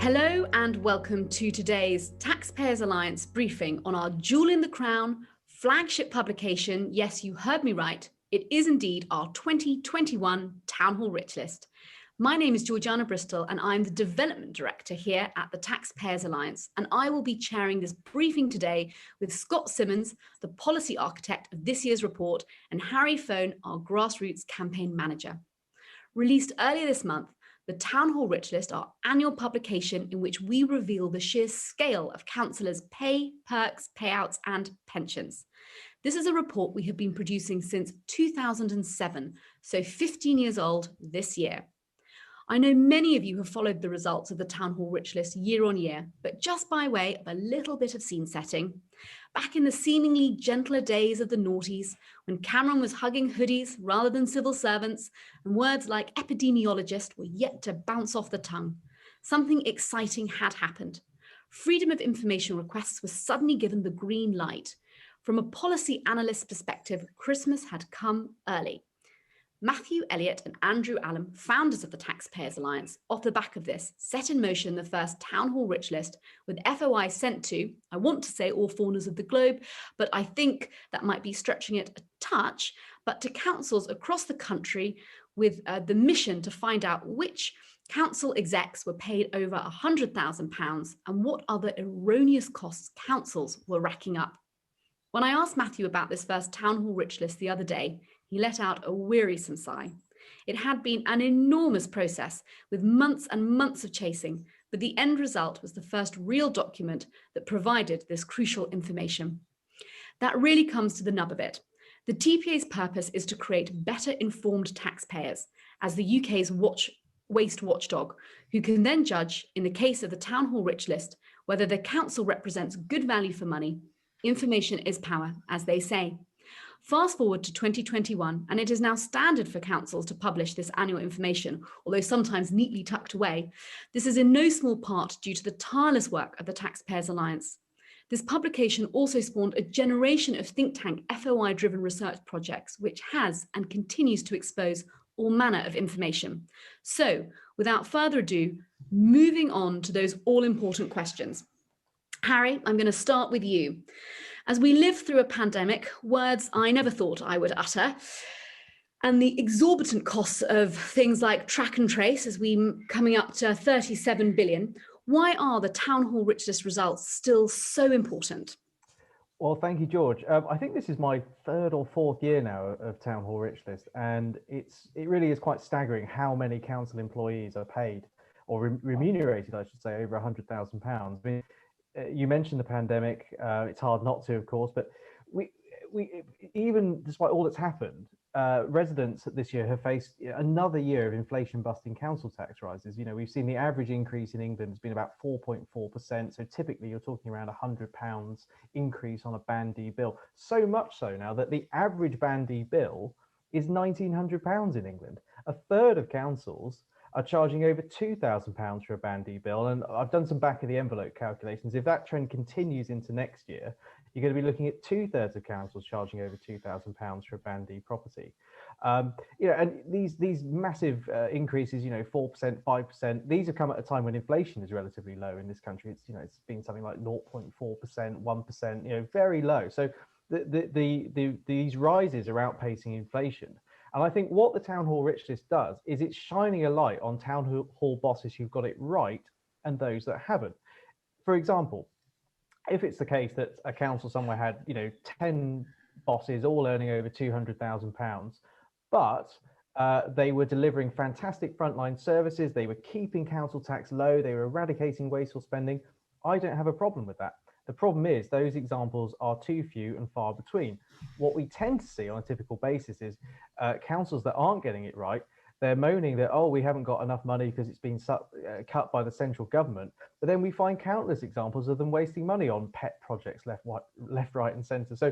Hello and welcome to today's Taxpayers Alliance briefing on our Jewel in the Crown flagship publication. Yes, you heard me right. It is indeed our 2021 Town Hall Rich List. My name is Georgiana Bristol and I'm the Development Director here at the Taxpayers Alliance, and I will be chairing this briefing today with Scott Simmons, the policy architect of this year's report, and Harry Phone, our grassroots campaign manager. Released earlier this month, the Town Hall Rich List, our annual publication in which we reveal the sheer scale of councillors' pay, perks, payouts and pensions. This is a report we have been producing since 2007, so 15 years old this year. I know many of you have followed the results of the Town Hall Rich List year on year, but just by way of a little bit of scene setting, back in the seemingly gentler days of the noughties, when Cameron was hugging hoodies rather than civil servants, and words like epidemiologist were yet to bounce off the tongue, something exciting had happened. Freedom of information requests were suddenly given the green light. From a policy analyst's perspective, Christmas had come early. Matthew Elliott and Andrew Allen, founders of the Taxpayers Alliance, off the back of this, set in motion the first Town Hall Rich List, with FOI sent to, I want to say all corners of the globe, but I think that might be stretching it a touch, but to councils across the country with the mission to find out which council execs were paid over £100,000 and what other erroneous costs councils were racking up. When I asked Matthew about this first Town Hall Rich List the other day, he let out a wearisome sigh. It had been an enormous process with months and months of chasing, but the end result was the first real document that provided this crucial information. That really comes to the nub of it. The TPA's purpose is to create better informed taxpayers as the UK's waste watchdog, who can then judge, in the case of the Town Hall Rich List, whether the council represents good value for money. Information is power, as they say. Fast forward to 2021, and it is now standard for councils to publish this annual information, although sometimes neatly tucked away. This is in no small part due to the tireless work of the Taxpayers Alliance. This publication also spawned a generation of think tank FOI-driven research projects, which has and continues to expose all manner of information. So, without further ado, moving on to those all-important questions. Harry, I'm going to start with you. As we live through a pandemic, words I never thought I would utter, and the exorbitant costs of things like track and trace as we coming up to 37 billion, why are the Town Hall Rich List results still so important? Well, thank you, George. I think this is my third or fourth year now of Town Hall Rich List, and it really is quite staggering how many council employees are paid or remunerated, I should say, over £100,000. I mean, you mentioned the pandemic. It's hard not to, of course, but we even despite all that's happened, residents this year have faced another year of inflation-busting council tax rises. You know, we've seen the average increase in England has been about 4.4%. So typically, you're talking around £100 increase on a Band D bill. So much so now that the average Band D bill is £1,900 in England. A third of councils are charging over £2,000 for a Band D bill. And I've done some back of the envelope calculations. If that trend continues into next year, you're going to be looking at 2/3 of councils charging over £2,000 for a Band D property. And these massive increases, 4%, 5%, these have come at a time when inflation is relatively low in this country. It's been something like 0.4%, 1%, very low. So these rises are outpacing inflation. And I think what the Town Hall Rich List does is it's shining a light on town hall bosses who've got it right and those that haven't. For example, if it's the case that a council somewhere had, 10 bosses all earning over £200,000, but they were delivering fantastic frontline services, they were keeping council tax low, they were eradicating wasteful spending, I don't have a problem with that. The problem is those examples are too few and far between. What we tend to see on a typical basis is councils that aren't getting it right, they're moaning that, oh, we haven't got enough money because it's been cut by the central government. But then we find countless examples of them wasting money on pet projects left, right and centre. So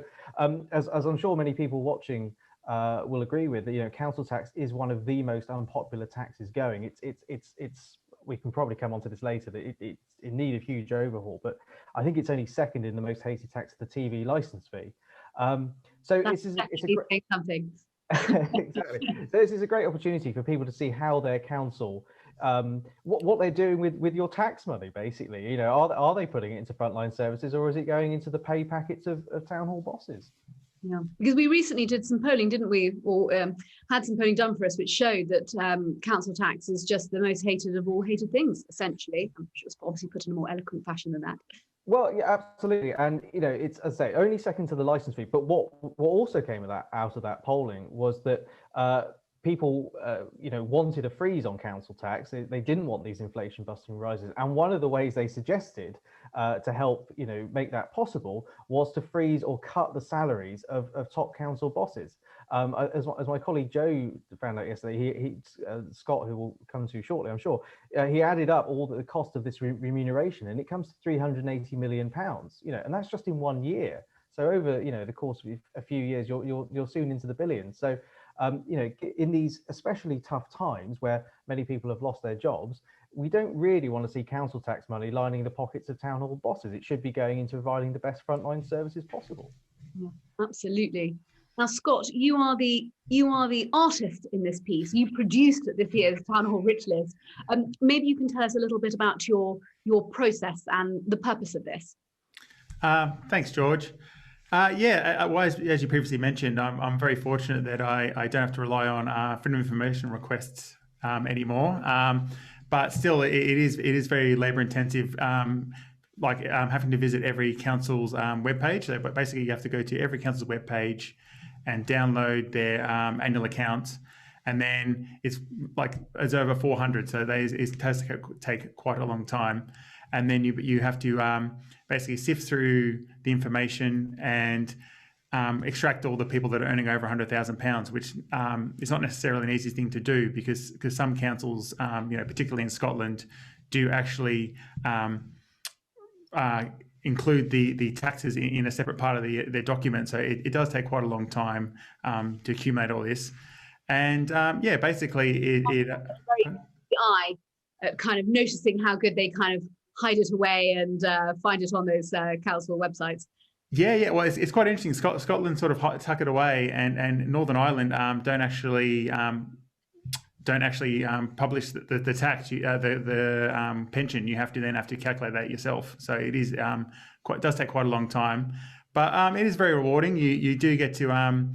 as I'm sure many people watching will agree with, council tax is one of the most unpopular taxes going. It's we can probably come on to this later, that it's in need of huge overhaul, but I think it's only second in the most hated tax, the TV license fee. So it's something. Exactly. So this is a great opportunity for people to see how their council what they're doing with your tax money, basically. You know, are they putting it into frontline services, or is it going into the pay packets of town hall bosses? Yeah, because we recently did some polling, didn't we? Or had some polling done for us, which showed that council tax is just the most hated of all hated things, essentially. I'm sure it's obviously put in a more eloquent fashion than that. Well, yeah, absolutely, and you know, it's, as I say, only second to the license fee. But what also came of that, out of that polling, was that people, you know, wanted a freeze on council tax. They didn't want these inflation-busting rises, and one of the ways they suggested to help, you know, make that possible was to freeze or cut the salaries of top council bosses. As my colleague Joe found out yesterday, Scott, who will come to shortly, I'm sure, he added up all the cost of this remuneration, and it comes to £380 million. You know, and that's just in 1 year. So over, you know, the course of a few years, you're soon into the billions. So, you know, in these especially tough times where many people have lost their jobs, we don't really want to see council tax money lining the pockets of town hall bosses. It should be going into providing the best frontline services possible. Yeah, absolutely. Now, Scott, you are the artist in this piece. You produced this year's Town Hall Rich List. Maybe you can tell us a little bit about your process and the purpose of this. Thanks, George. Well, as you previously mentioned, I'm very fortunate that I don't have to rely on freedom of information requests anymore. But still, it is very labour intensive. Having to visit every council's webpage. So basically, you have to go to every council's webpage and download their annual accounts, and then it's over 400. So it does take quite a long time, and then you have to basically sift through the information and extract all the people that are earning over £100,000, which is not necessarily an easy thing to do because some councils, particularly in Scotland, do actually include the taxes in a separate part of their document. So it does take quite a long time to accumulate all this. And basically it very eye at kind of noticing how good they kind of hide it away and find it on those council websites. Yeah. Well, it's quite interesting. Scotland sort of tuck it away, and Northern Ireland don't actually publish the tax, the pension. You have to calculate that yourself. So it is does take quite a long time, but it is very rewarding. You do get to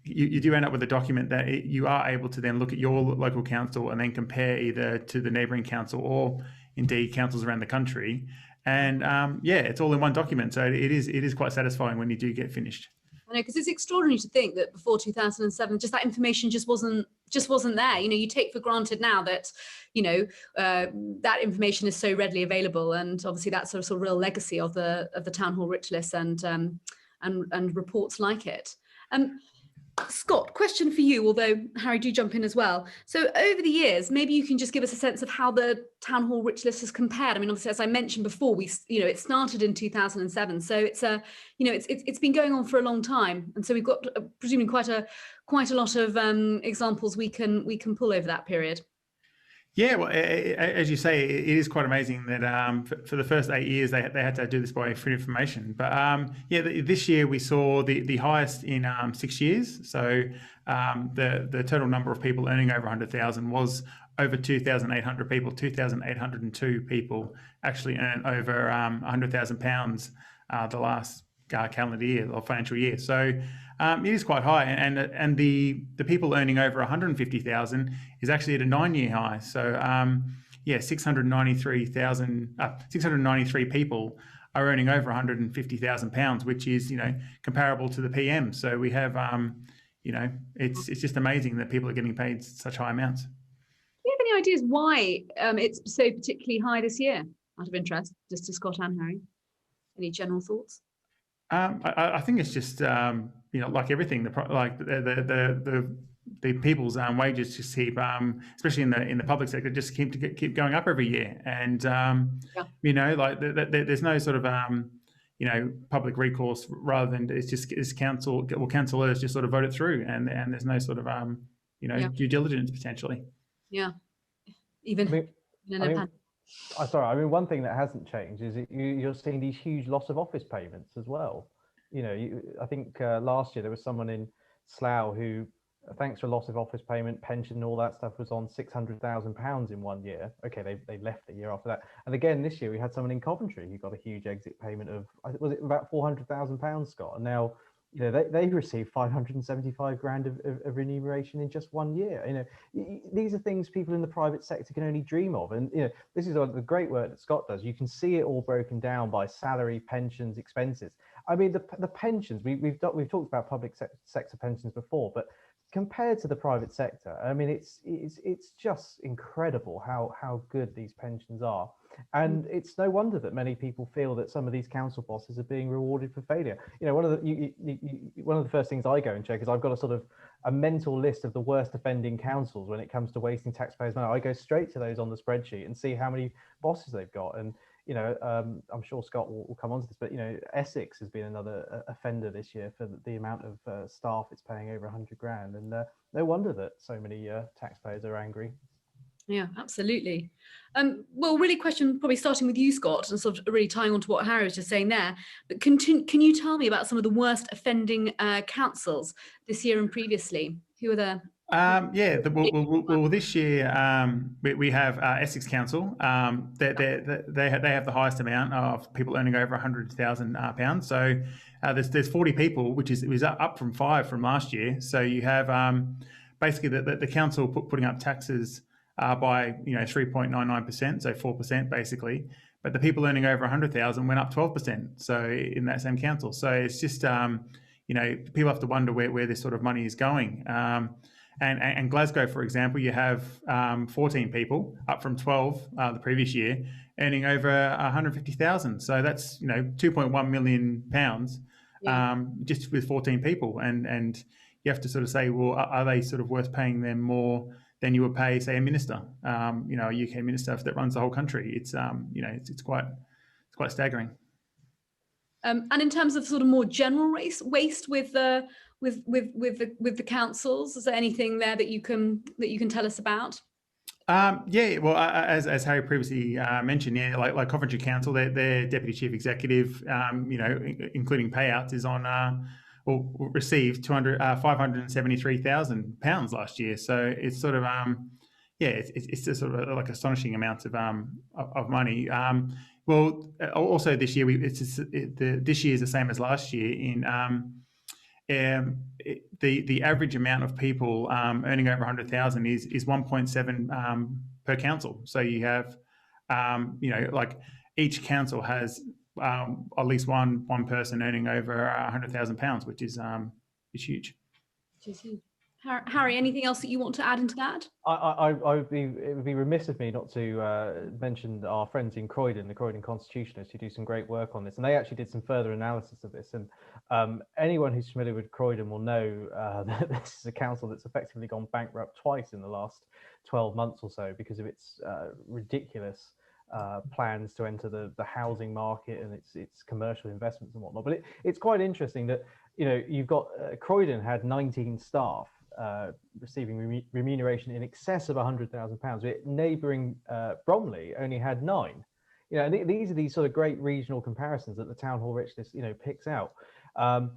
you do end up with a document that you are able to then look at your local council and then compare either to the neighbouring council or indeed councils around the country. And it's all in one document. So it is quite satisfying when you do get finished. I know, because it's extraordinary to think that before 2007, just that information just wasn't there. You know, you take for granted now that, that information is so readily available, and obviously that's a sort of real legacy of the Town Hall Rich List and reports like it. Scott, question for you, although Harry, do jump in as well. So over the years, maybe you can just give us a sense of how the Town Hall Rich List has compared. I mean, obviously, as I mentioned before, it started in 2007, so it's been going on for a long time, and so we've got presumably quite a lot of examples we can pull over that period. Yeah, well, as you say, it is quite amazing that for the first 8 years they had to do this by free information. But this year we saw the highest in 6 years. So the total number of people earning over 100,000 was over 2,800 people. 2,802 people actually earn over £100,000 the last calendar year or financial year. So it is quite high, and the people earning over 150,000 is actually at a 9-year high. So 693 people are earning over 150,000 pounds, which is comparable to the PM. So we have it's just amazing that people are getting paid such high amounts. Do you have any ideas why it's so particularly high this year? Out of interest, just to Scott and Harry, any general thoughts? I think it's just like everything, the people's wages just keep, especially in the public sector, just keep going up every year, and there's no sort of public recourse, rather than it's councillors just sort of vote it through, and there's no sort of due diligence potentially. Yeah, sorry, I mean, one thing that hasn't changed is you're seeing these huge loss of office payments as well. I think last year there was someone in Slough who thanks for loss of office payment, pension, and all that stuff was on £600,000 in 1 year. Okay, they left the year after that. And again, this year we had someone in Coventry who got a huge exit payment of, was it about £400,000, Scott? And now, you know, they received 575 grand of remuneration in just 1 year. You know, these are things people in the private sector can only dream of. And, you know, this is the great work that Scott does. You can see it all broken down by salary, pensions, expenses. I mean, the pensions, we've talked about public sector pensions before, but compared to the private sector, I mean, it's just incredible how good these pensions are. And it's no wonder that many people feel that some of these council bosses are being rewarded for failure. You know, one of the first things I go and check is I've got a sort of a mental list of the worst offending councils when it comes to wasting taxpayers' money. I go straight to those on the spreadsheet and see how many bosses they've got. And you know, I'm sure Scott will come on to this, but you know, Essex has been another offender this year for the amount of staff it's paying over 100 grand, and no wonder that so many taxpayers are angry. Yeah, absolutely. Well, really question probably starting with you, Scott, and sort of really tying on to what Harry was just saying there, but can you tell me about some of the worst offending councils this year and previously? Who are there? Well, this year we have Essex Council. They have the highest amount of people earning over £100,000. So there's 40 people, which was up from 5 from last year. So you have basically the council putting up taxes by 3.99%, so 4% basically. But the people earning over 100,000 went up 12%. So in that same council, so it's just people have to wonder where this sort of money is going. And Glasgow, for example, you have 14 people, up from 12 the previous year, earning over 150,000. So that's £2.1 million just with 14 people. And you have to sort of say, well, are they sort of worth paying them more than you would pay, say, a minister, a UK minister that runs the whole country? It's it's quite staggering. And in terms of sort of more general waste with the councils, is there anything there that you can tell us about? Well, as Harry previously mentioned, like Coventry Council, their deputy chief executive, including payouts, is on received £573,000 last year. So it's sort of it's just sort of like astonishing amounts of money. Well, also this year this year is the same as last year. The average amount of people earning over 100,000 is 1.7 per council. So you have like each council has at least one person earning over £100,000, which is huge. Harry, anything else that you want to add into that? It would be remiss of me not to mention our friends in Croydon, the Croydon Constitutionalists, who do some great work on this, and they actually did some further analysis of this. And anyone who's familiar with Croydon will know that this is a council that's effectively gone bankrupt twice in the last 12 months or so because of its ridiculous plans to enter the housing market and its commercial investments and whatnot. But it's quite interesting that you've got Croydon had 19 staff receiving remuneration in excess of £100,000. Neighbouring Bromley only had 9. These are these sort of great regional comparisons that the Town Hall Richness picks out. And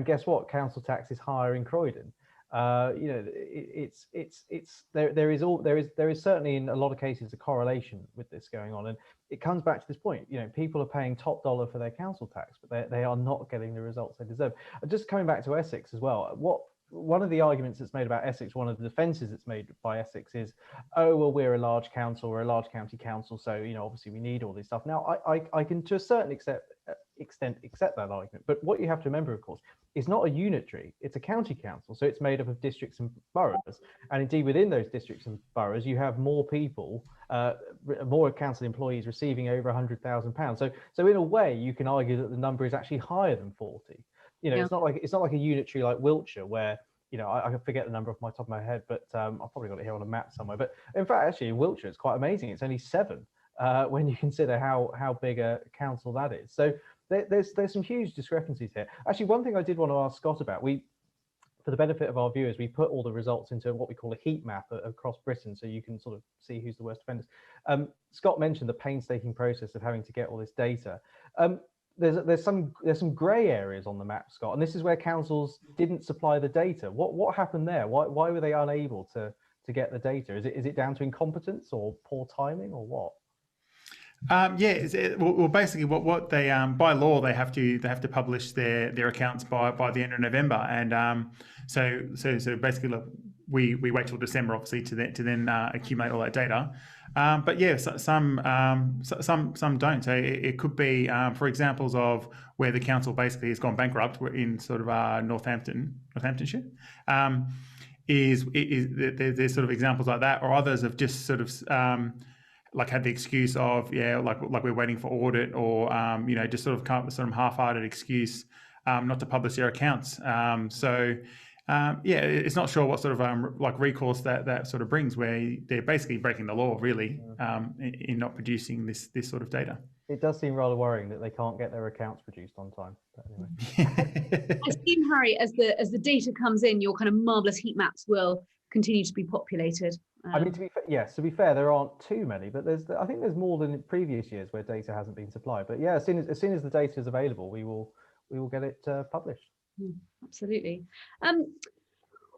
guess what? Council tax is higher in Croydon. There is certainly in a lot of cases a correlation with this going on, and it comes back to this point. People are paying top dollar for their council tax, but they are not getting the results they deserve. Just coming back to Essex as well, one of the arguments that's made about Essex, one of the defences that's made by Essex is, oh well, we're a large council, we're a large county council, so obviously we need all this stuff. Now I can to a certain extent accept that argument, but what you have to remember, of course, it's not a unitary, it's a county council, so it's made up of districts and boroughs, and indeed within those districts and boroughs you have more people, more council employees receiving over £100,000. So in a way you can argue that the number is actually higher than 40. It's not like a unitary like Wiltshire where I forget the number off my top of my head, but I've probably got it here on a map somewhere. But in fact, actually, in Wiltshire, it's quite amazing. It's only 7 when you consider how big a council that is. So there's some huge discrepancies here. Actually, one thing I did want to ask Scott about, for the benefit of our viewers, we put all the results into what we call a heat map across Britain, so you can sort of see who's the worst offenders. Scott mentioned the painstaking process of having to get all this data. there's some grey areas on the map, Scott, and this is where councils didn't supply the data. What happened there? Why were they unable to get the data? Is it down to incompetence or poor timing or what? Well, basically, what they by law they have to publish their accounts by the end of November, and so basically, look, we wait till December, obviously, to then accumulate all that data. But yeah, some don't. So it could be, for examples of where the council basically has gone bankrupt in sort of Northamptonshire. There's sort of examples like that, or others have just sort of like had the excuse of like we're waiting for audit, or just sort of come up with some half-hearted excuse not to publish their accounts. It's not sure what sort of like recourse that sort of brings, where they're basically breaking the law really in not producing this sort of data. It does seem rather worrying that they can't get their accounts produced on time. But anyway. I assume, Harry, as the data comes in, your kind of marvelous heat maps will continue to be populated. I mean, to be fair, there aren't too many, but I think there's more than in previous years where data hasn't been supplied. But yeah, as soon as the data is available, we will get it published. Absolutely.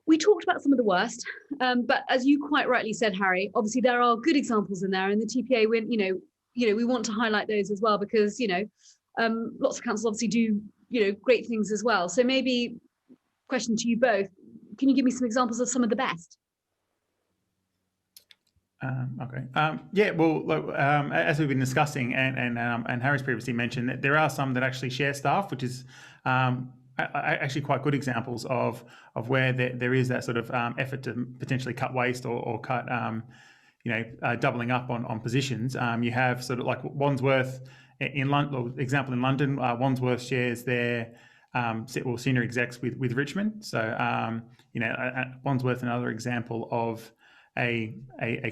We talked about some of the worst, but as you quite rightly said, Harry, obviously there are good examples in there, and the TPA, we want to highlight those as well, because lots of councils obviously do great things as well. So maybe question to you both: can you give me some examples of some of the best? Okay. Well, look, as we've been discussing, and Harry's previously mentioned, that there are some that actually share staff, which is actually quite good examples of where there is that sort of effort to potentially cut waste or cut, doubling up on positions. You have sort of like Wandsworth in London. Example in London, Wandsworth shares their senior execs with Richmond. So Wandsworth, another example of a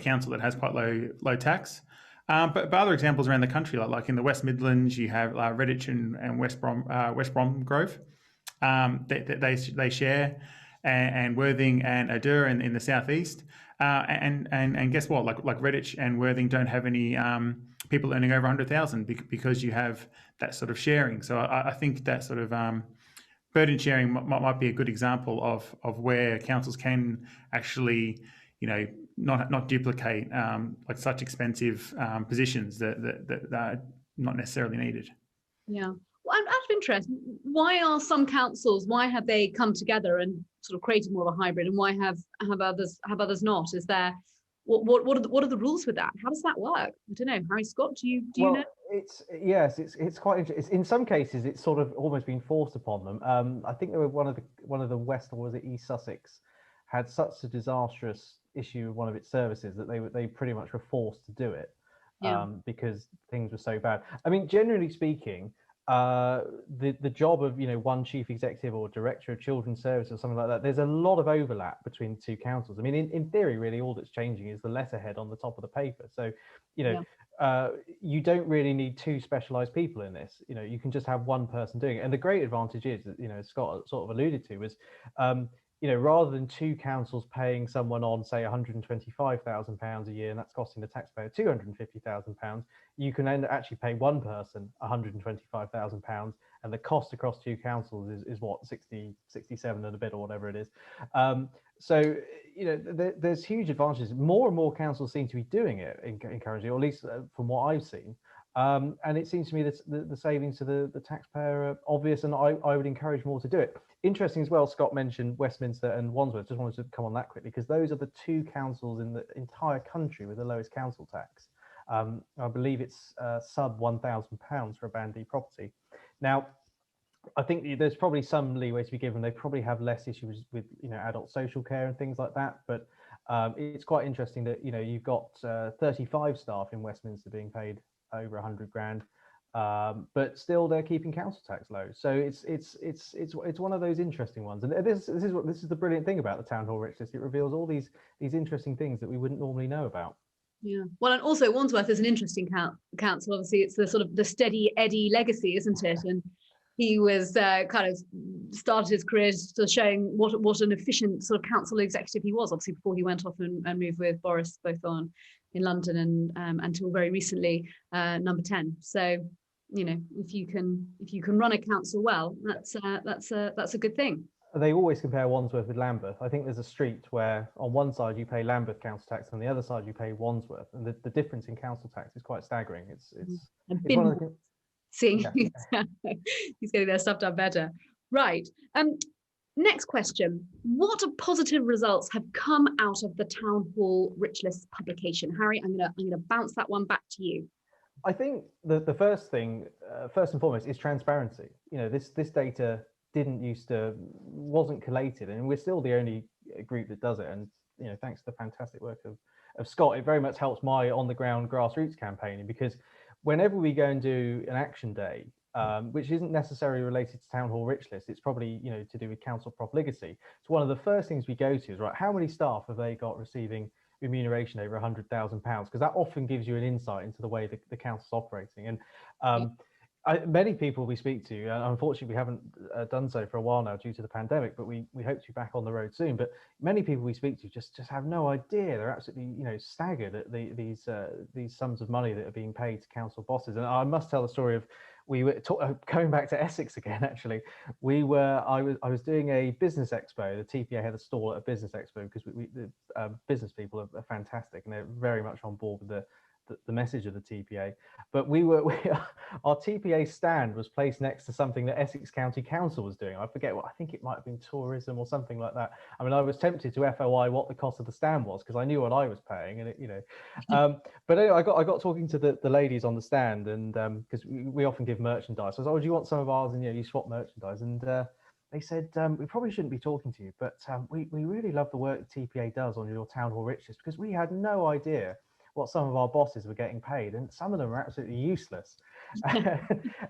council that has quite low tax. But other examples around the country, like in the West Midlands, you have Redditch and West Bromgrove. They share, and Worthing and Adur in the southeast. And guess what? Like Redditch and Worthing don't have any people earning over 100,000 because you have that sort of sharing. So I think that sort of burden sharing might be a good example of where councils can actually not duplicate like such expensive positions that are not necessarily needed. Yeah. Well, out of interest, why have they come together and sort of created more of a hybrid, and why have others not? Is there what are the rules with that? How does that work? I don't know. Harry, Scott, do you know? It's quite interesting. In some cases, it's sort of almost been forced upon them. I think there were one of the West, or was it East Sussex, had such a disastrous issue with one of its services that they pretty much were forced to do it because things were so bad. I mean, generally speaking, the job of one chief executive or director of children's services or something like that, there's a lot of overlap between the two councils. I mean, in theory, really, all that's changing is the letterhead on the top of the paper. So you don't really need two specialized people in this. You can just have one person doing it. And the great advantage is, as Scott sort of alluded to, was rather than two councils paying someone on, say, £125,000 a year, and that's costing the taxpayer £250,000, you can then actually pay one person £125,000, and the cost across two councils is what, 67 and a bit, or whatever it is. There's huge advantages. More and more councils seem to be doing it, encouraging, or at least from what I've seen. And it seems to me that the savings to the taxpayer are obvious, and I would encourage more to do it. Interesting as well, Scott mentioned Westminster and Wandsworth. Just wanted to come on that quickly, because those are the two councils in the entire country with the lowest council tax. I believe it's sub £1,000 for a Band D property. Now, I think there's probably some leeway to be given. They probably have less issues with adult social care and things like that. But it's quite interesting that you've got 35 staff in Westminster being paid over 100 grand, but still they're keeping council tax low. So it's one of those interesting ones. And this is the brilliant thing about the Town Hall Richness. It reveals all these interesting things that we wouldn't normally know about. Yeah. Well, and also Wandsworth is an interesting council. Obviously, it's the sort of the steady Eddie legacy, isn't it? And he was kind of started his career still showing what an efficient sort of council executive he was, obviously, before he went off and moved with Boris, both in London and until very recently, number 10. So if you can run a council well, that's a good thing. They always compare Wandsworth with Lambeth. I think there's a street where on one side you pay Lambeth council tax, and on the other side you pay Wandsworth, and the difference in council tax is quite staggering. It's one of the seeing he's getting their stuff done better. Right. Next question. What positive results have come out of the Town Hall Richness publication? Harry, I'm gonna bounce that one back to you. I think the first thing, first and foremost, is transparency. This data wasn't collated, and we're still the only group that does it. And thanks to the fantastic work of Scott, it very much helps my on the ground grassroots campaigning, because whenever we go and do an action day, which isn't necessarily related to Town Hall Richness, it's probably to do with council profligacy. It's one of the first things we go to is, right, how many staff have they got receiving remuneration over £100,000? Because that often gives you an insight into the way the council's operating. And many people we speak to, and unfortunately we haven't done so for a while now due to the pandemic, but we hope to be back on the road soon. But many people we speak to just have no idea. They're absolutely staggered at these sums of money that are being paid to council bosses. And I must tell the story of, we were going back to Essex again. Actually, I was doing a business expo. The TPA had a stall at a business expo, because the business people are fantastic, and they're very much on board with the message of the TPA. But our TPA stand was placed next to something that Essex County Council was doing. I forget what, I think it might have been tourism or something like that. I mean, I was tempted to FOI what the cost of the stand was, because I knew what I was paying, and but anyway, I got talking to the ladies on the stand, and because we often give merchandise. So I was like, oh, do you want some of ours? And you swap merchandise. And they said, we probably shouldn't be talking to you, but we really love the work the TPA does on your Town Hall Richness, because we had no idea what some of our bosses were getting paid, and some of them are absolutely useless.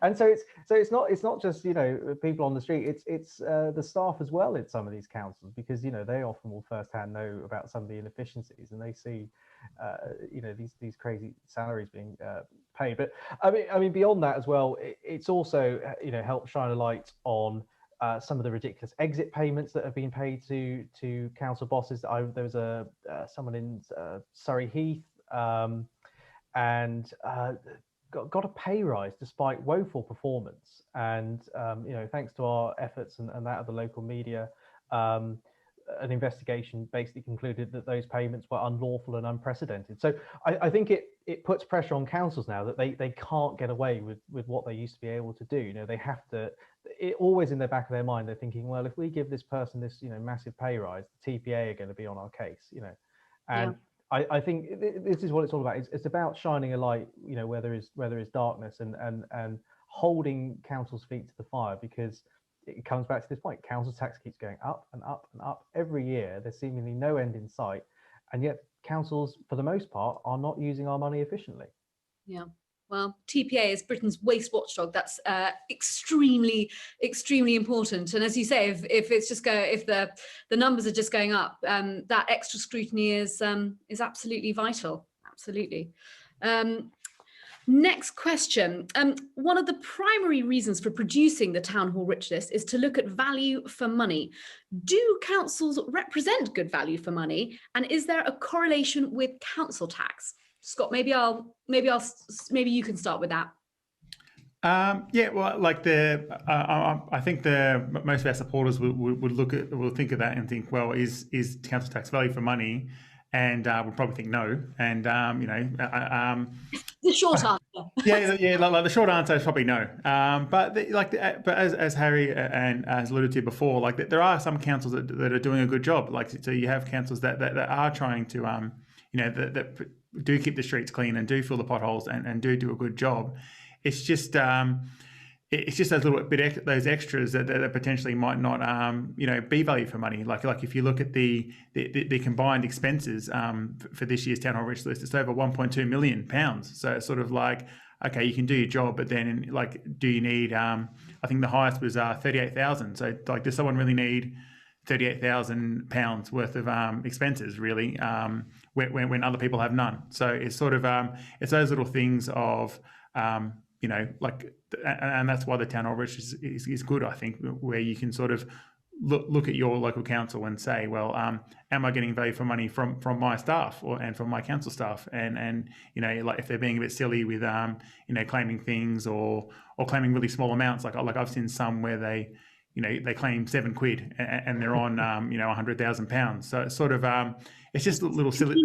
And so it's not just people on the street, it's the staff as well in some of these councils, because they often will firsthand know about some of the inefficiencies, and they see these crazy salaries being paid. But I mean beyond that as well, it's also helped shine a light on some of the ridiculous exit payments that have been paid to council bosses. There was someone in Surrey Heath, and got a pay rise despite woeful performance. And thanks to our efforts and that of the local media, an investigation basically concluded that those payments were unlawful and unprecedented. So I think it puts pressure on councils now that they can't get away with what they used to be able to do. They have to, always in the back of their mind, they're thinking, well, if we give this person this massive pay rise, the TPA are going to be on our case. And I think this is what it's all about. It's about shining a light, where there is darkness, and holding council's feet to the fire, because it comes back to this point. Council tax keeps going up and up and up every year. There's seemingly no end in sight, and yet councils, for the most part, are not using our money efficiently. Yeah. Well, TPA is Britain's waste watchdog. That's extremely, extremely important. And as you say, if the numbers are just going up, that extra scrutiny is absolutely vital. Absolutely. Next question. One of the primary reasons for producing the Town Hall Richness is to look at value for money. Do councils represent good value for money? And is there a correlation with council tax? Scott, maybe you can start with that. Yeah, well, I think most of our supporters will think of that and think, well, is council tax value for money? And would probably think no. And the short answer. Like the short answer is probably no. But as Harry and has alluded to before, like there are some councils that are doing a good job. Like, so you have councils that are trying to that do keep the streets clean and do fill the potholes and do a good job. It's just those little bit those extras that potentially might not be value for money. Like if you look at the combined expenses for this year's Town Hall Richness, it's over £1.2 million. So it's sort of like, okay, you can do your job, but then do you need? I think the highest was 38,000. So like, does someone really need £38,000 worth of expenses really, when other people have none? So it's sort of it's those little things of and that's why the Town Hall Richness is good, I think, where you can sort of look at your local council and say, well, am I getting value for money from my staff and from my council staff? And like if they're being a bit silly with claiming things or claiming really small amounts, like I've seen some where they claim £7 and they're on £100,000. So it's sort of it's just a little silly.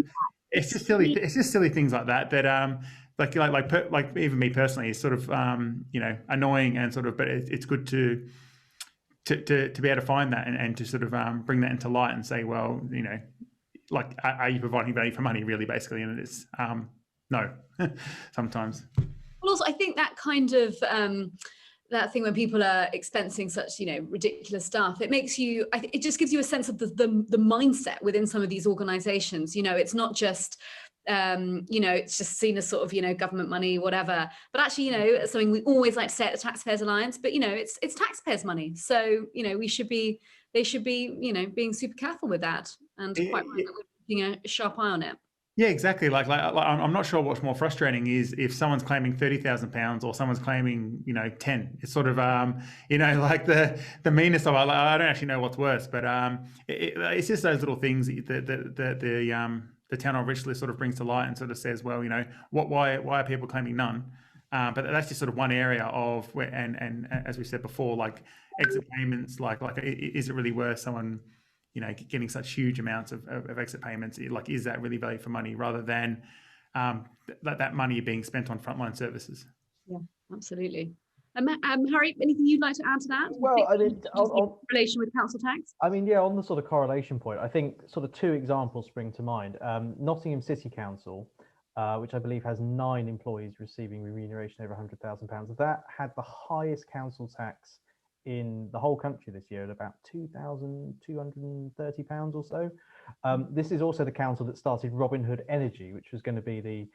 It's just silly. It's just silly things like that like even me personally is sort of annoying and sort of, but it's good to be able to find that and to sort of bring that into light and say, well, like, are you providing value for money really, basically? And it's no, sometimes. Well, also, I think that kind of that thing when people are expensing such ridiculous stuff, it just gives you a sense of the mindset within some of these organizations. It's not just it's just seen as sort of government money, whatever, but actually something we always like to say at the Taxpayers Alliance, but it's taxpayers' money, so they should be being super careful with that, and quite right that we're keeping a sharp eye on it. Yeah, exactly. Like I'm not sure what's more frustrating is if someone's claiming £30,000 or someone's claiming 10. It's sort of like the meanness of it. I don't actually know what's worse, but it's just those little things that the town of Richness sort of brings to light and sort of says, well, why are people claiming none? But that's just sort of one area of where, and as we said before, like exit payments, like is it really worth someone getting such huge amounts of exit payments? Like, is that really value for money rather than that money being spent on frontline services? Yeah, absolutely. Harry, anything you'd like to add to that? Well, I mean, in relation with council tax? I mean, yeah, on the sort of correlation point, I think sort of two examples spring to mind. Nottingham City Council, which I believe has 9 employees receiving remuneration over £100,000, that had the highest council tax in the whole country this year at about £2,230 or so. This is also the council that started Robin Hood Energy, which was going to be the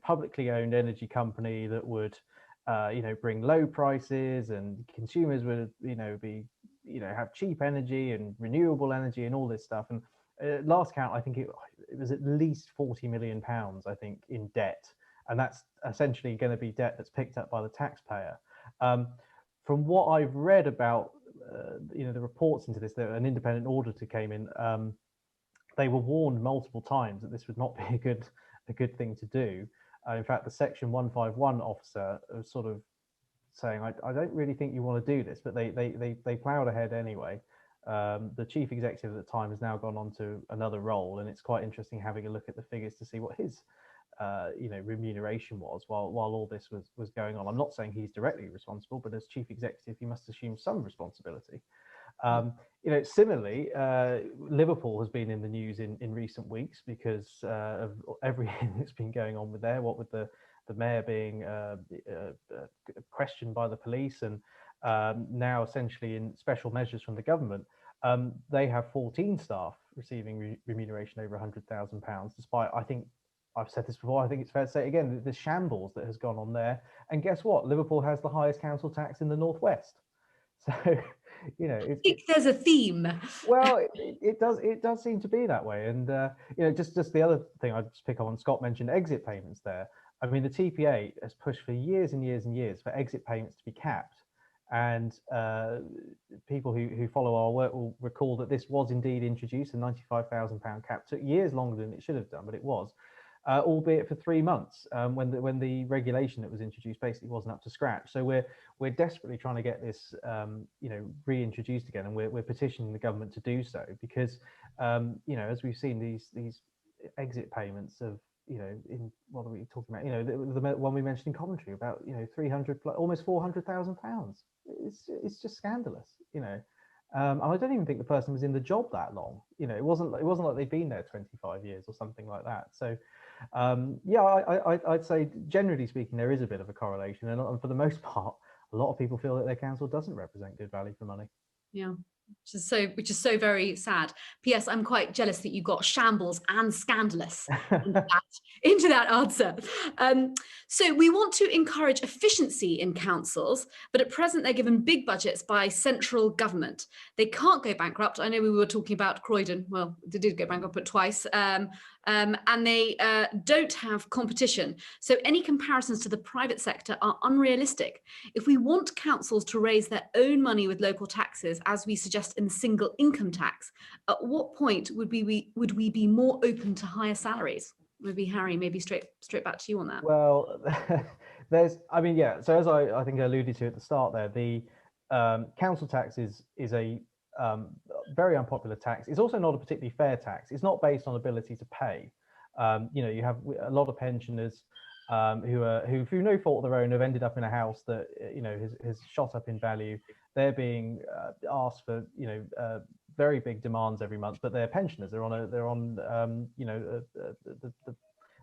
publicly owned energy company that would bring low prices, and consumers would have cheap energy and renewable energy and all this stuff. And last count, I think it was at least £40 million, I think, in debt, and that's essentially going to be debt that's picked up by the taxpayer. From what I've read about, the reports into this, that an independent auditor came in. They were warned multiple times that this would not be a good thing to do. In fact, the Section 151 officer was sort of saying, "I don't really think you want to do this," but they ploughed ahead anyway. The chief executive at the time has now gone on to another role, and it's quite interesting having a look at the figures to see what his remuneration was while all this was going on. I'm not saying he's directly responsible, but as chief executive, he must assume some responsibility. Similarly, Liverpool has been in the news in recent weeks because of everything that's been going on with there. What with the mayor being questioned by the police, and now essentially in special measures from the government, they have 14 staff receiving remuneration over £100,000, despite, I think I've said this before, I think it's fair to say again, the shambles that has gone on there. And guess what? Liverpool has the highest council tax in the Northwest. So, I think there's a theme. Well, it does seem to be that way. And, just the other thing I'd just pick up on, Scott mentioned exit payments there. I mean, the TPA has pushed for years and years and years for exit payments to be capped. And people who follow our work will recall that this was indeed introduced. A £95,000 cap took years longer than it should have done, but it was. Albeit for 3 months, when the regulation that was introduced basically wasn't up to scratch. So we're desperately trying to get this reintroduced again, and we're petitioning the government to do so because as we've seen these exit payments of in what are we talking about? The one we mentioned in commentary about 300 almost £400,000. It's just scandalous, And I don't even think the person was in the job that long. It wasn't like they've been there 25 years or something like that. So, I'd say generally speaking, there is a bit of a correlation, and for the most part, a lot of people feel that their council doesn't represent good value for money. Yeah. Which is so very sad. P.S. I'm quite jealous that you got shambles and scandalous into that answer. So we want to encourage efficiency in councils, but at present they're given big budgets by central government. They can't go bankrupt. I know we were talking about Croydon. Well, they did go bankrupt, but twice. and they don't have competition. So any comparisons to the private sector are unrealistic. If we want councils to raise their own money with local taxes, as we suggest in the single income tax, at what point would we be more open to higher salaries? Maybe Harry, maybe straight back to you on that. Well, so as I think I alluded to at the start there, the council tax is a very unpopular tax. It's also not a particularly fair tax. It's not based on ability to pay. You have a lot of pensioners who through no fault of their own have ended up in a house that has shot up in value. They're being asked for very big demands every month, but they're pensioners. They're on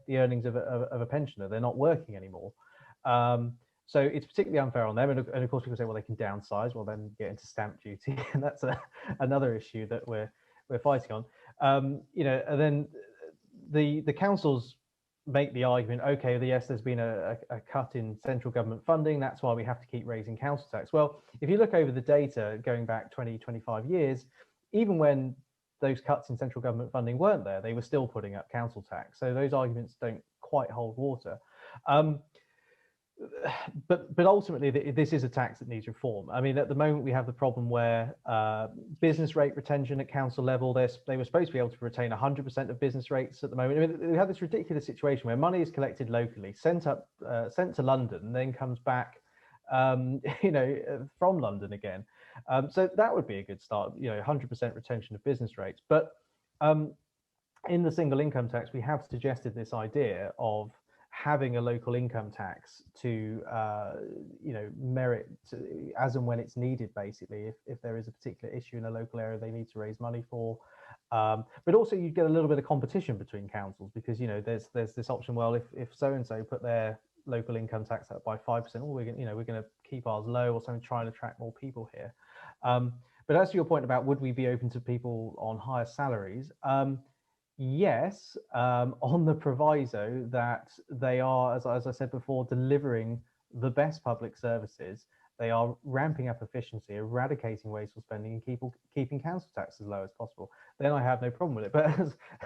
the earnings of a pensioner. They're not working anymore. So it's particularly unfair on them. And of course, people say, well, they can downsize. Well, then get into stamp duty, and that's another issue that we're fighting on. And then the councils make the argument, okay, yes, there's been a cut in central government funding. That's why we have to keep raising council tax. Well, if you look over the data going back 20, 25 years, even when those cuts in central government funding weren't there, they were still putting up council tax. So those arguments don't quite hold water. But ultimately, this is a tax that needs reform. I mean, at the moment, we have the problem where business rate retention at council level, they were supposed to be able to retain 100% of business rates at the moment. I mean, we have this ridiculous situation where money is collected locally, sent to London, and then comes back, from London again. So that would be a good start, 100% retention of business rates. But in the single income tax, we have suggested this idea of having a local income tax to merit as and when it's needed, basically, if there is a particular issue in a local area they need to raise money for. But also you get a little bit of competition between councils, because there's this option, well, if so and so put their local income tax up by 5%, we're going to keep ours low or something, try and attract more people here. But as to your point about would we be open to people on higher salaries, yes, on the proviso that they are, as I said before, delivering the best public services. They are ramping up efficiency, eradicating wasteful spending, and keeping council tax as low as possible. Then I have no problem with it. But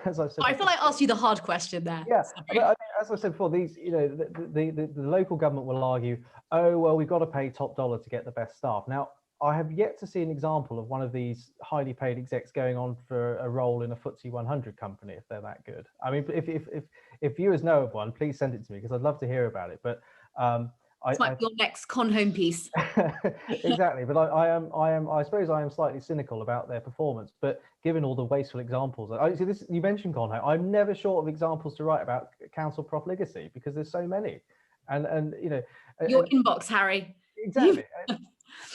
as I said, I feel like I asked you the hard question there. Yeah, as I said before, these the local government will argue, oh well, we've got to pay top dollar to get the best staff. Now, I have yet to see an example of one of these highly paid execs going on for a role in a FTSE 100 company, if they're that good. I mean, if viewers know of one, please send it to me, because I'd love to hear about it. But It's like your next con home piece. Exactly, but I suppose I am slightly cynical about their performance. But given all the wasteful examples, you mentioned con home. I'm never short of examples to write about council profligacy, because there's so many, and your inbox, Harry. Exactly.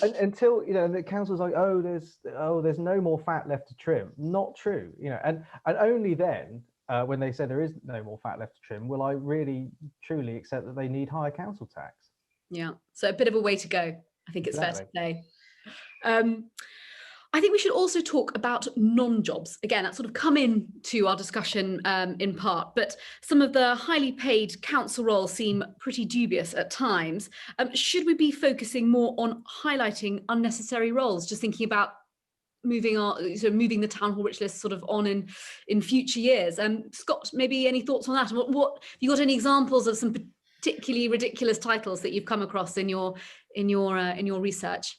Until the council's like, there's no more fat left to trim. Not true, and only then, when they say there is no more fat left to trim, will I really truly accept that they need higher council tax. Yeah, so a bit of a way to go, I think it's fair to say. I think we should also talk about non-jobs. Again, that's sort of come into our discussion in part, but some of the highly paid council roles seem pretty dubious at times. Should we be focusing more on highlighting unnecessary roles? Just thinking about moving the town hall rich list sort of on in future years. Scott, maybe any thoughts on that? What have you got any examples of some particularly ridiculous titles that you've come across in your research?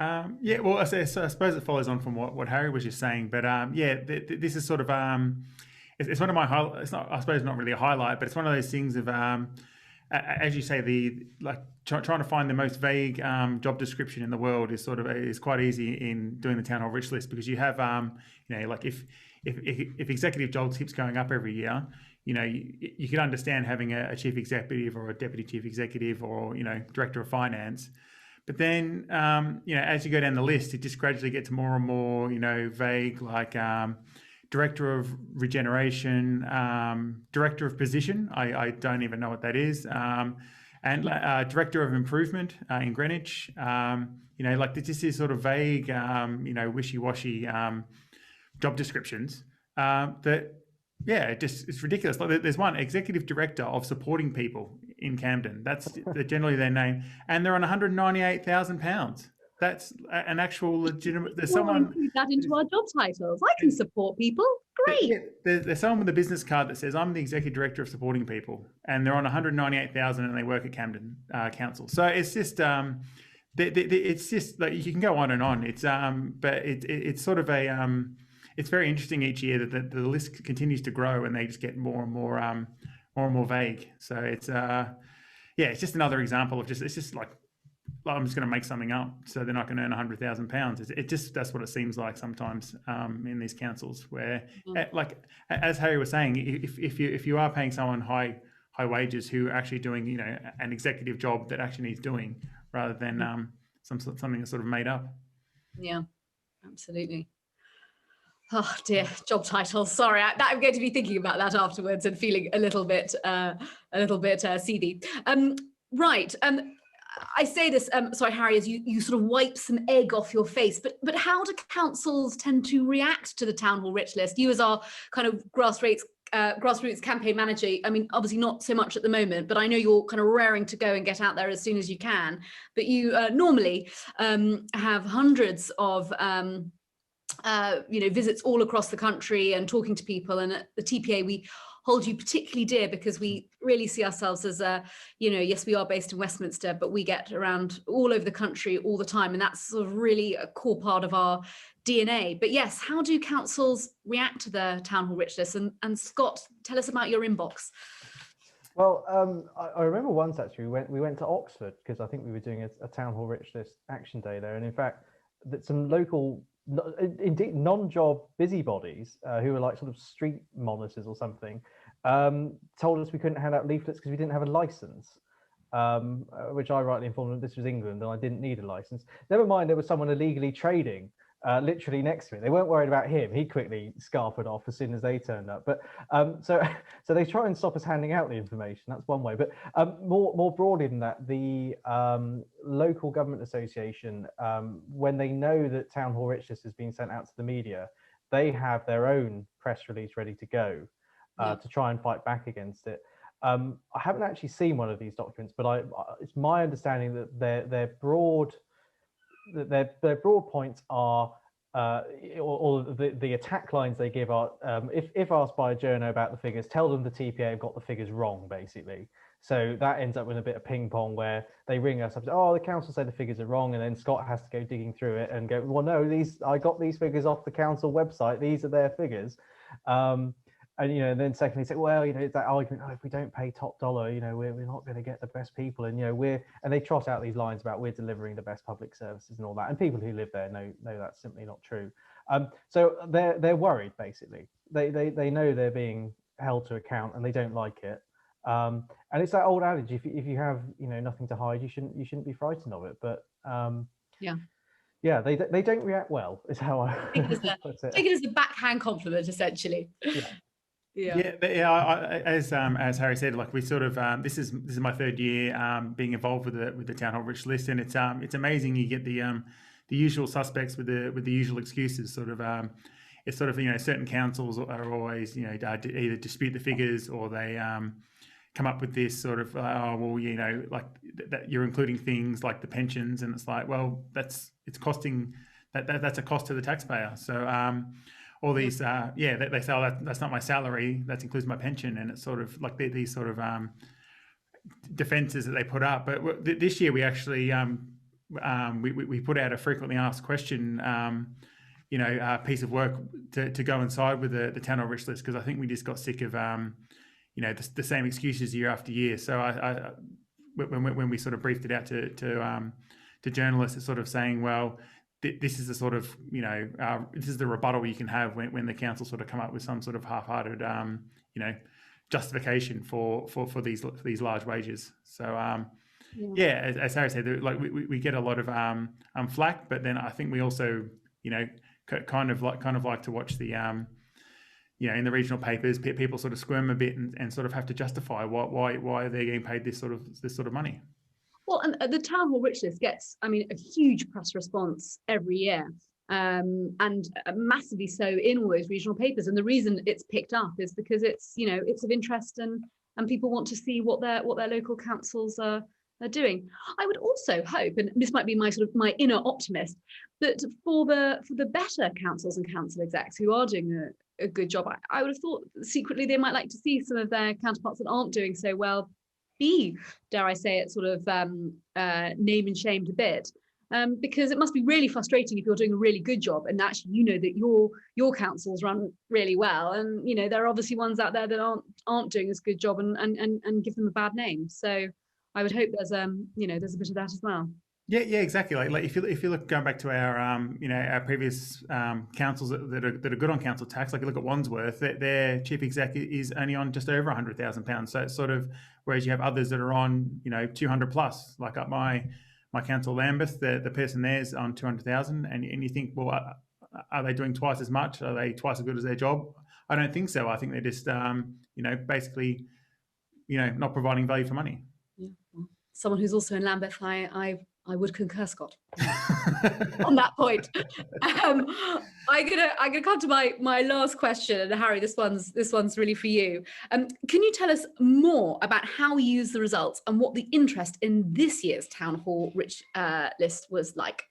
Well, I suppose it follows on from what Harry was just saying, but this is sort of it's one of my highlights. It's not, I suppose, not really a highlight, but it's one of those things of as you say, trying to find the most vague job description in the world is quite easy in doing the town hall rich list, because you have like if executive jobs keeps going up every year, you can understand having a chief executive or a deputy chief executive or director of finance. But then, as you go down the list, it just gradually gets more and more, vague, like director of regeneration, director of position. I don't even know what that is. And director of improvement in Greenwich. Like this is sort of vague, wishy-washy job descriptions that, it's ridiculous. Like there's one executive director of supporting people in Camden. That's generally their name, and they're on £198,000. that's an actual legitimate. There's We'll someone. include that into our job titles. I can support people. Great. Yeah, there's someone with a business card that says I'm the executive director of supporting people, and they're on 198,000, and they work at Camden Council. So it's just it's just like you can go on and on. It's but it's sort of a it's very interesting each year that the list continues to grow, and they just get more and more vague. So it's it's just another example of it's just like, I'm just going to make something up, so they're not going to earn £100,000. It just, that's what it seems like sometimes in these councils, where, like as Harry was saying, if you are paying someone high wages who are actually doing an executive job that actually needs doing, rather than something that's sort of made up. Yeah, absolutely. Oh dear, job titles. Sorry, I'm going to be thinking about that afterwards and feeling a little bit seedy. Right. I say this, sorry, Harry, as you sort of wipe some egg off your face, but how do councils tend to react to the Town Hall Rich List? You as our kind of grassroots campaign manager, I mean, obviously not so much at the moment, but I know you're kind of raring to go and get out there as soon as you can. But you normally have hundreds of visits all across the country and talking to people. And at the TPA, we hold you particularly dear because we really see ourselves as yes, we are based in Westminster, but we get around all over the country all the time. And that's sort of really a core part of our DNA. But yes, how do councils react to the Town Hall Rich List? And Scott, tell us about your inbox. Well, I remember once actually we went to Oxford because I think we were doing a Town Hall Rich List action day there. And in fact, that some local, indeed non-job busybodies who were like sort of street monitors or something, told us we couldn't hand out leaflets because we didn't have a license, which I rightly informed them this was England and I didn't need a license. Never mind, there was someone illegally trading literally next to me. They weren't worried about him. He quickly scarpered off as soon as they turned up. But so they try and stop us handing out the information. That's one way. But more broadly than that, the local government association, when they know that Town Hall Rich List has been sent out to the media, they have their own press release ready to go to try and fight back against it. I haven't actually seen one of these documents, but it's my understanding that their broad points are, or the attack lines they give are, if asked by a journo about the figures, tell them the TPA have got the figures wrong, basically. So that ends up with a bit of ping pong where they ring us up, the council say the figures are wrong, and then Scott has to go digging through it and go, well, no, I got these figures off the council website, these are their figures. And then secondly say, well, it's that argument, if we don't pay top dollar, we're not going to get the best people, and and they trot out these lines about we're delivering the best public services and all that, and people who live there know that's simply not true. So they're worried, basically. They know they're being held to account and they don't like it. And it's that old adage: if you have nothing to hide, you shouldn't be frightened of it. But they don't react well, is how I take it as a backhand compliment, essentially. As Harry said, like we sort of this is my third year being involved with the Town Hall Rich List, and it's amazing. You get the usual suspects with the usual excuses. Sort of it's sort of certain councils are always either dispute the figures or they come up with this sort of like that you're including things like the pensions, and it's like, well, that's a cost to the taxpayer. So all these, they say, that's not my salary, that includes my pension, and it's sort of like these sort of defences that they put up. But this year we actually we put out a frequently asked question, piece of work to go inside with the Town Hall Rich List, because I think we just got sick of the same excuses year after year. So when we sort of briefed it out to journalists, it's sort of saying, well, this is the sort of this is the rebuttal you can have when the council sort of come up with some sort of half-hearted justification for these large wages. So as Harry said, like we get a lot of flack, but then I think we also kind of like to watch the in the regional papers, people sort of squirm a bit and sort of have to justify why they're getting paid this sort of money. Well, and the Town Hall Rich List gets, a huge press response every year, and massively so in all those regional papers. And the reason it's picked up is because it's, it's of interest and people want to see what their local councils are they're doing. I would also hope, and this might be my sort of my inner optimist, that for the better councils and council execs who are doing a good job, I would have thought secretly they might like to see some of their counterparts that aren't doing so well be, dare I say it, sort of name and shamed a bit. Because it must be really frustrating if you're doing a really good job and actually you know that your councils run really well, and you know there are obviously ones out there that aren't doing as good job and give them a bad name. So I would hope there's there's a bit of that as well. Yeah, exactly. Like if you look going back to our our previous councils that are good on council tax, like you look at Wandsworth, their chief exec is only on just over £100,000. So it's sort of, whereas you have others that are on 200 plus, like up my council Lambeth, the person there's on 200,000, and you think, well, are they doing twice as much? Are they twice as good as their job? I don't think so. I think they're just basically not providing value for money. Yeah. Well, someone who's also in Lambeth, I would concur, Scott, on that point. I'm gonna come to my last question, and Harry, this one's really for you. Can you tell us more about how you use the results and what the interest in this year's Town Hall Rich list was like?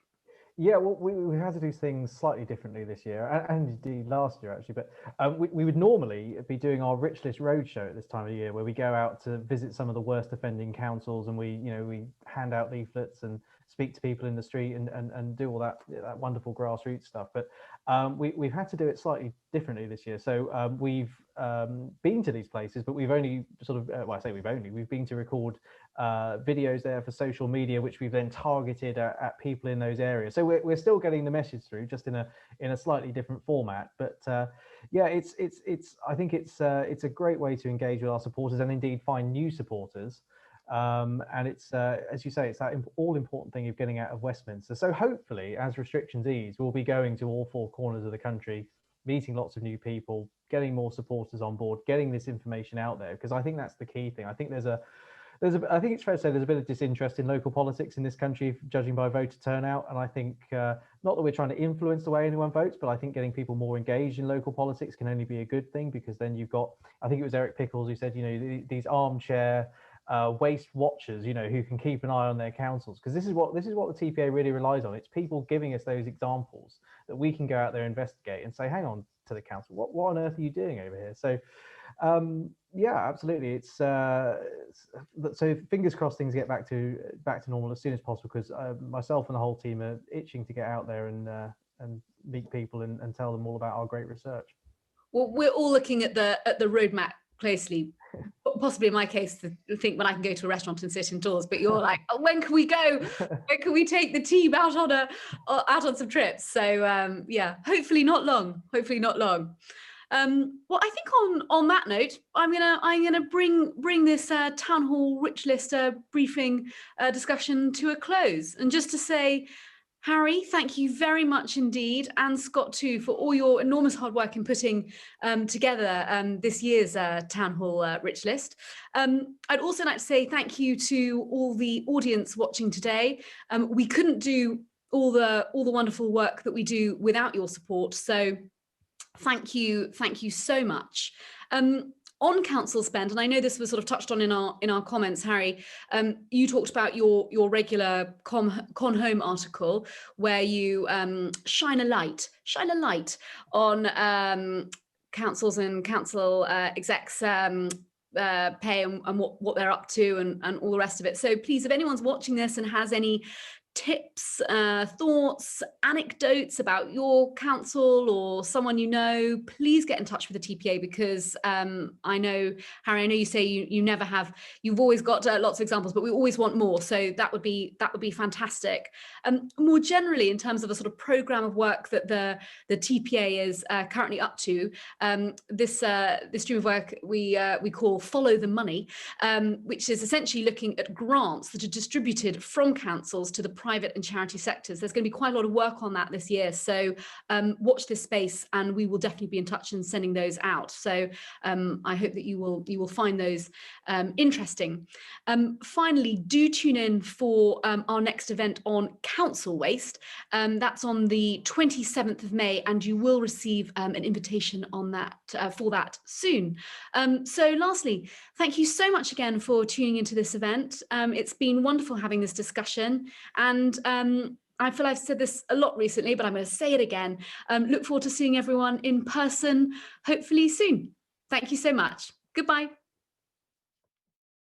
Yeah, well, we had to do things slightly differently this year, and indeed last year actually. But we would normally be doing our Rich List Roadshow at this time of year, where we go out to visit some of the worst offending councils, and we hand out leaflets and speak to people in the street and do all that wonderful grassroots stuff. But we've had to do it slightly differently this year. So we've been to these places, but we've only sort of we've been to record videos there for social media, which we've then targeted at people in those areas. So we're still getting the message through, just in a slightly different format. But yeah, I think it's a great way to engage with our supporters and indeed find new supporters. And it's as you say, it's that all important thing of getting out of Westminster. So hopefully, as restrictions ease, we'll be going to all four corners of the country, meeting lots of new people, getting more supporters on board, getting this information out there, because I think that's the key thing. I think I think it's fair to say there's a bit of disinterest in local politics in this country, judging by voter turnout. And I think not that we're trying to influence the way anyone votes, but I think getting people more engaged in local politics can only be a good thing, because then you've got, I think it was Eric Pickles who said, these armchair waste watchers, who can keep an eye on their councils, because this is what the TPA really relies on. It's people giving us those examples that we can go out there, investigate, and say, hang on to the council, what on earth are you doing over here? So yeah, absolutely. It's so fingers crossed things get back to normal as soon as possible, because myself and the whole team are itching to get out there and meet people and tell them all about our great research. Well, we're all looking at the roadmap closely, possibly in my case to think when I can go to a restaurant and sit indoors, but you're like, oh, when can we go? When can we take the team out on some trips? So yeah, hopefully not long. Well, I think on that note, I'm gonna bring this Town Hall Rich List briefing discussion to a close, and just to say, Harry, thank you very much indeed, and Scott too, for all your enormous hard work in putting together this year's Town Hall Rich List. I'd also like to say thank you to all the audience watching today. We couldn't do all the wonderful work that we do without your support, so thank you so much. On council spend, and I know this was sort of touched on in our comments, Harry, you talked about your regular Con Home article where you shine a light on councils and council execs pay and what they're up to and all the rest of it. So please, if anyone's watching this and has any tips, thoughts, anecdotes about your council or someone you know, please get in touch with the TPA, because I know, Harry, you say you never have, you've always got lots of examples, but we always want more. So that would be fantastic. More generally, in terms of a sort of program of work that the TPA is currently up to, this stream of work we call Follow the Money, which is essentially looking at grants that are distributed from councils to the private and charity sectors. There's going to be quite a lot of work on that this year. So watch this space, and we will definitely be in touch and sending those out. So I hope that you will find those interesting. Finally, do tune in for our next event on council waste. That's on the 27th of May, and you will receive an invitation on that for that soon. So lastly, thank you so much again for tuning into this event. It's been wonderful having this discussion, and I feel I've said this a lot recently, but I'm going to say it again. Look forward to seeing everyone in person, hopefully soon. Thank you so much. Goodbye.